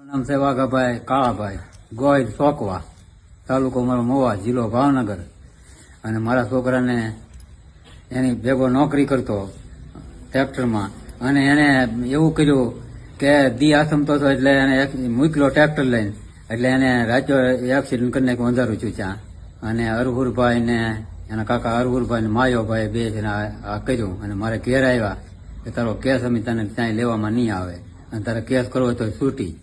નામ છે વાઘાભાઈ કાળાભાઈ ગોહિલ સોકવા, તાલુકો મારો મોવા, જિલ્લો ભાવનગર. અને મારા છોકરાને એની ભેગો નોકરી કરતો ટ્રેક્ટરમાં, અને એને એવું કર્યું કે દી આસમતો હતો એટલે એને મૂકેલો ટ્રેક્ટર લઈને, એટલે એને રાત્રે એક્સિડન્ટ કરી નાખ્યું અંધારું ચૂચા. અને અરહુરભાઈ ને એના કાકા અરહુરભાઈ ને માયોભાઈ બે જણા આ કર્યું. અને મારે ઘેર આવ્યા કે તારો કેસ અમે તને ત્યાં લેવામાં નહીં આવે, અને તારે કેસ કરવો તો છૂટી,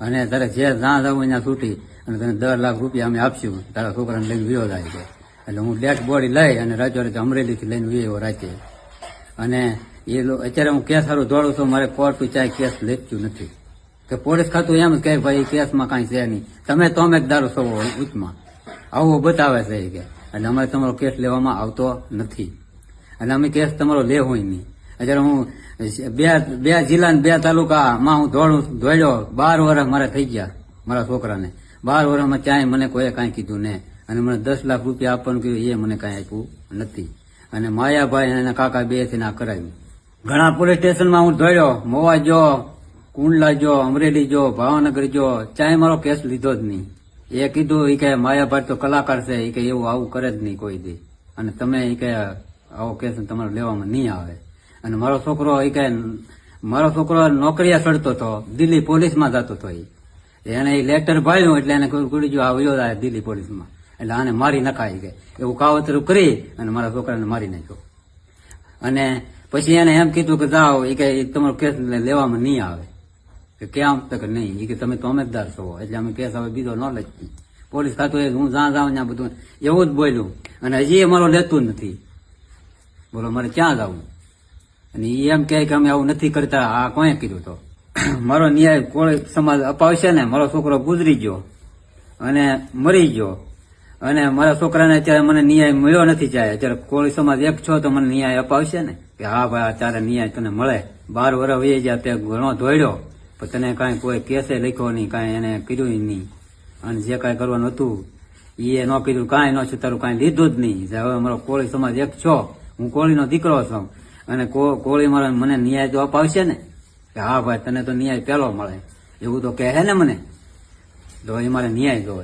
અને તારે જે જ્યાં જવું ત્યાં છૂટી, અને તને 10 લાખ રૂપિયા અમે આપશું, તારા છોકરાને લઈને વિરોધ આવી છે. એટલે હું ડેડ બોડી લઈ અને રાતે અમરેલીથી લઈને વિયો રાતે. અને અત્યારે હું કેસ સારું દોડું છું, મારે કોર્ટ ચાય કેસ લેખ્યું નથી કે પોલીસ ખાતું એમ કે ભાઈ કેસમાં કાંઈ છે નહીં, તમે તો અમે દારૂ છો ઉચ્ચમાં આવું બતાવે છે કે, એટલે અમારે તમારો કેસ લેવામાં આવતો નથી, અને અમે કેસ તમારો લેવો નહીં. અત્યારે હું બે જિલ્લા ને 2 તાલુકામાં હું દોડ્યો 12 વર્ષ મારે થઈ ગયા મારા છોકરાને. 12 વર્ષમાં ચાય મને કોઈ કાંઈ કીધું ને, અને મને 10 લાખ રૂપિયા આપવાનું કીધું એ મને કાંઈ આપ્યું નથી. અને માયાભાઈ અને એના કાકા બે થી ના કરાવ્યું. ઘણા પોલીસ સ્ટેશનમાં હું દોડ્યો, મોવા જો, કુંડલા જો, અમરેલી જો, ભાવનગર જો, ચાય મારો કેસ લીધો જ નહીં. એ કીધું એ કે માયાભાઈ તો કલાકાર છે, એ કે એવું આવું કરે જ નહીં કોઈ દી, અને તમે એ કે આવો કેસ તમારે લેવામાં નહીં આવે. અને મારો છોકરો નોકરીયા ચડતો હતો, દિલ્હી પોલીસમાં જતો હતો. એને એ લેટર ભાળ્યું એટલે એને કુડી જો આવ્યો જાય દિલ્હી પોલીસમાં, એટલે આને મારી નખાય કે એવું કાવતરું કરી અને મારા છોકરાને મારી નાખ્યો. અને પછી એને એમ કીધું કે જાઓ, એ કે તમારો કેસ લેવામાં નહીં આવે. કે કેમ તો કે નહીં, એ કે તમે તો અમેજદાર છો, એટલે અમે કેસ હવે બીજો ન લખી. પોલીસ ખાતું હું જ્યાં જાઉં ત્યાં બધું એવું જ બોલ્યું, અને હજી એ મારો લેતું નથી. બોલો મારે ક્યાં જવું? અને એ એમ કહે કે અમે આવું નથી કરતા. આ કોણે કીધું? તો મારો ન્યાય કોઈ સમાજ અપાવશે ને? મારો છોકરો ગુજરી ગયો અને મરી ગયો, અને મારા છોકરાને અત્યારે મને ન્યાય મળ્યો નથી. ચાહે અત્યારે કોળી સમાજ એક છો તો મને ન્યાય અપાવશે ને? કે હા ભાઈ અત્યારે ન્યાય તને મળે. 12 વર્ષ વહી ગયા, તે ઘણો દોડ્યો, પણ તને કાંઈ કોઈ કેસે લખ્યો નહીં, કાંઈ એને કર્યું નહીં, અને જે કાંઈ કરવાનું હતું એ ન કીધું, કાંઈ ન છે, તારું કાંઈ લીધું જ નહીં. હવે મારો કોળી સમાજ એક છો, હું કોળીનો દીકરો છું, અને કોળી મારો મને ન્યાય તો અપાવશે ને? કે હા ભાઈ તને તો ન્યાય પેલો મળે, એવું તો કહે ને મને. તો એ મારે ન્યાય જોવે.